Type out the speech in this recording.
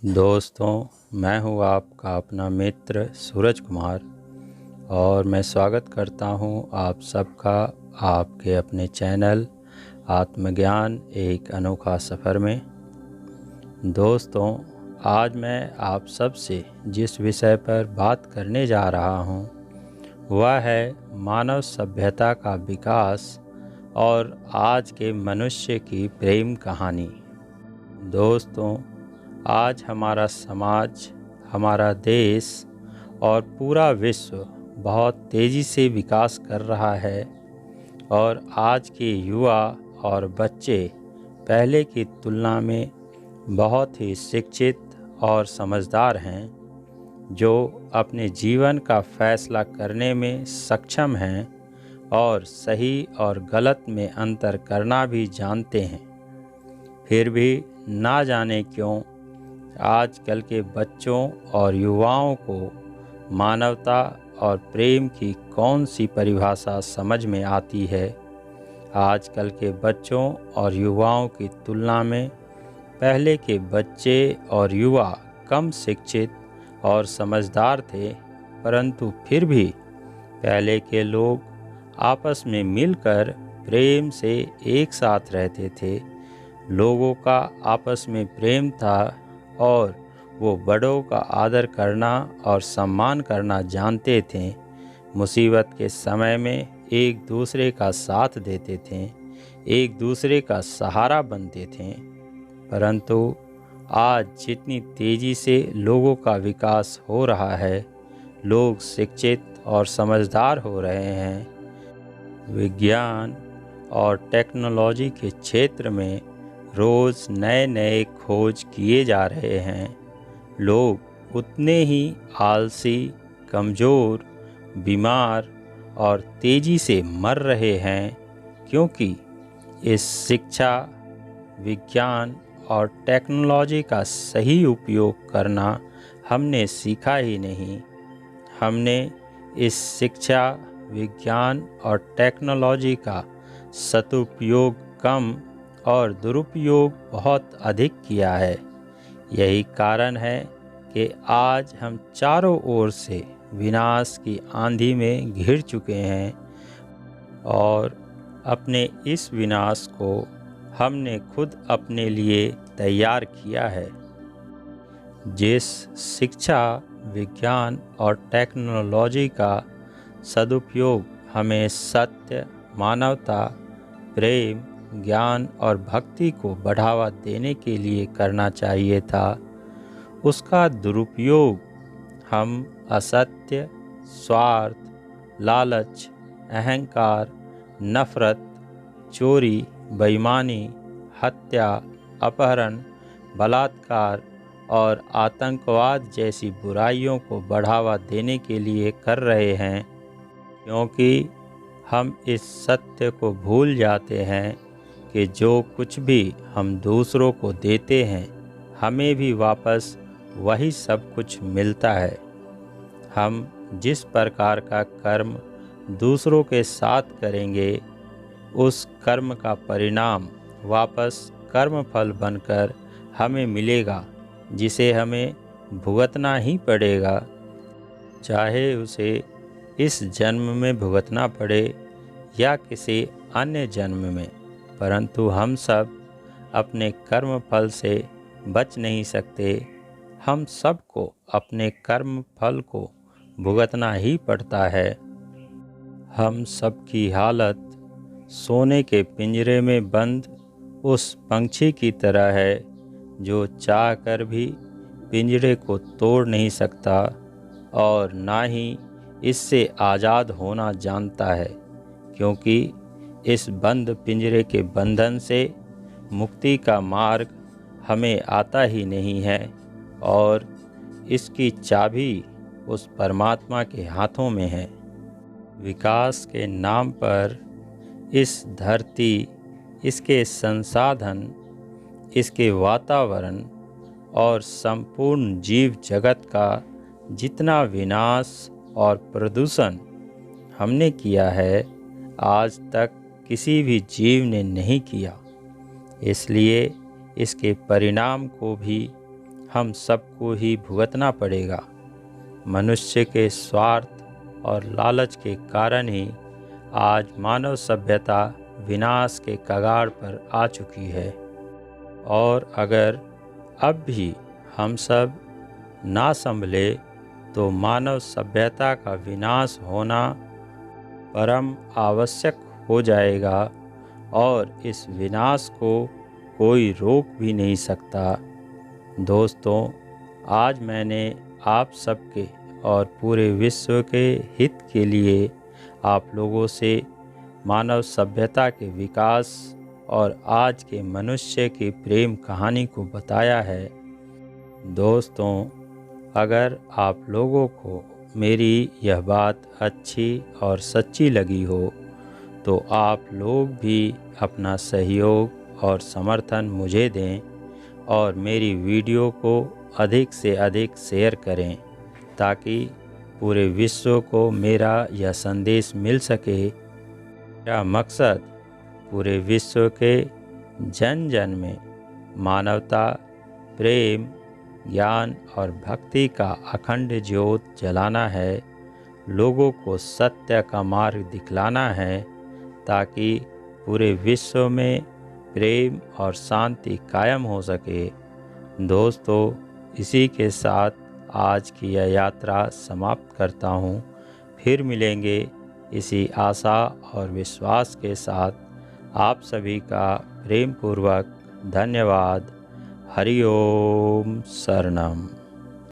दोस्तों, मैं हूँ आपका अपना मित्र सूरज कुमार और मैं स्वागत करता हूँ आप सबका आपके अपने चैनल आत्मज्ञान एक अनोखा सफ़र में। दोस्तों, आज मैं आप सबसे जिस विषय पर बात करने जा रहा हूँ वह है मानव सभ्यता का विकास और आज के मनुष्य की प्रेम कहानी। दोस्तों, आज हमारा समाज, हमारा देश और पूरा विश्व बहुत तेज़ी से विकास कर रहा है और आज के युवा और बच्चे पहले की तुलना में बहुत ही शिक्षित और समझदार हैं, जो अपने जीवन का फैसला करने में सक्षम हैं और सही और गलत में अंतर करना भी जानते हैं। फिर भी ना जाने क्यों आजकल के बच्चों और युवाओं को मानवता और प्रेम की कौन सी परिभाषा समझ में आती है। आजकल के बच्चों और युवाओं की तुलना में पहले के बच्चे और युवा कम शिक्षित और समझदार थे, परंतु फिर भी पहले के लोग आपस में मिलकर प्रेम से एक साथ रहते थे। लोगों का आपस में प्रेम था और वो बड़ों का आदर करना और सम्मान करना जानते थे। मुसीबत के समय में एक दूसरे का साथ देते थे, एक दूसरे का सहारा बनते थे। परंतु आज जितनी तेज़ी से लोगों का विकास हो रहा है, लोग शिक्षित और समझदार हो रहे हैं। विज्ञान और टेक्नोलॉजी के क्षेत्र में रोज़ नए नए खोज किए जा रहे हैं। लोग उतने ही आलसी, कमज़ोर, बीमार और तेज़ी से मर रहे हैं, क्योंकि इस शिक्षा, विज्ञान और टेक्नोलॉजी का सही उपयोग करना हमने सीखा ही नहीं। हमने इस शिक्षा, विज्ञान और टेक्नोलॉजी का सदुपयोग कम और दुरुपयोग बहुत अधिक किया है। यही कारण है कि आज हम चारों ओर से विनाश की आंधी में घिर चुके हैं और अपने इस विनाश को हमने खुद अपने लिए तैयार किया है। जिस शिक्षा, विज्ञान और टेक्नोलॉजी का सदुपयोग हमें सत्य, मानवता, प्रेम, ज्ञान और भक्ति को बढ़ावा देने के लिए करना चाहिए था, उसका दुरुपयोग हम असत्य, स्वार्थ, लालच, अहंकार, नफरत, चोरी, बेईमानी, हत्या, अपहरण, बलात्कार और आतंकवाद जैसी बुराइयों को बढ़ावा देने के लिए कर रहे हैं, क्योंकि हम इस सत्य को भूल जाते हैं कि जो कुछ भी हम दूसरों को देते हैं, हमें भी वापस वही सब कुछ मिलता है। हम जिस प्रकार का कर्म दूसरों के साथ करेंगे, उस कर्म का परिणाम वापस कर्मफल बनकर हमें मिलेगा, जिसे हमें भुगतना ही पड़ेगा, चाहे उसे इस जन्म में भुगतना पड़े या किसी अन्य जन्म में। परंतु हम सब अपने कर्म फल से बच नहीं सकते। हम सबको अपने कर्म फल को भुगतना ही पड़ता है। हम सबकी हालत सोने के पिंजरे में बंद उस पंछी की तरह है जो चाह कर भी पिंजरे को तोड़ नहीं सकता और ना ही इससे आज़ाद होना जानता है, क्योंकि इस बंद पिंजरे के बंधन से मुक्ति का मार्ग हमें आता ही नहीं है और इसकी चाबी उस परमात्मा के हाथों में है। विकास के नाम पर इस धरती, इसके संसाधन, इसके वातावरण और संपूर्ण जीव जगत का जितना विनाश और प्रदूषण हमने किया है, आज तक किसी भी जीव ने नहीं किया। इसलिए इसके परिणाम को भी हम सबको ही भुगतना पड़ेगा। मनुष्य के स्वार्थ और लालच के कारण ही आज मानव सभ्यता विनाश के कगार पर आ चुकी है। और अगर अब भी हम सब ना संभले तो मानव सभ्यता का विनाश होना परम आवश्यक हो जाएगा और इस विनाश को कोई रोक भी नहीं सकता। दोस्तों, आज मैंने आप सबके और पूरे विश्व के हित के लिए आप लोगों से मानव सभ्यता के विकास और आज के मनुष्य की प्रेम कहानी को बताया है। दोस्तों, अगर आप लोगों को मेरी यह बात अच्छी और सच्ची लगी हो तो आप लोग भी अपना सहयोग और समर्थन मुझे दें और मेरी वीडियो को अधिक से अधिक शेयर करें ताकि पूरे विश्व को मेरा यह संदेश मिल सके। मेरा मकसद पूरे विश्व के जन जन में मानवता, प्रेम, ज्ञान और भक्ति का अखंड ज्योत जलाना है। लोगों को सत्य का मार्ग दिखलाना है ताकि पूरे विश्व में प्रेम और शांति कायम हो सके। दोस्तों, इसी के साथ आज की यह यात्रा समाप्त करता हूँ। फिर मिलेंगे इसी आशा और विश्वास के साथ। आप सभी का प्रेम पूर्वक धन्यवाद। हरि ओम शरणम।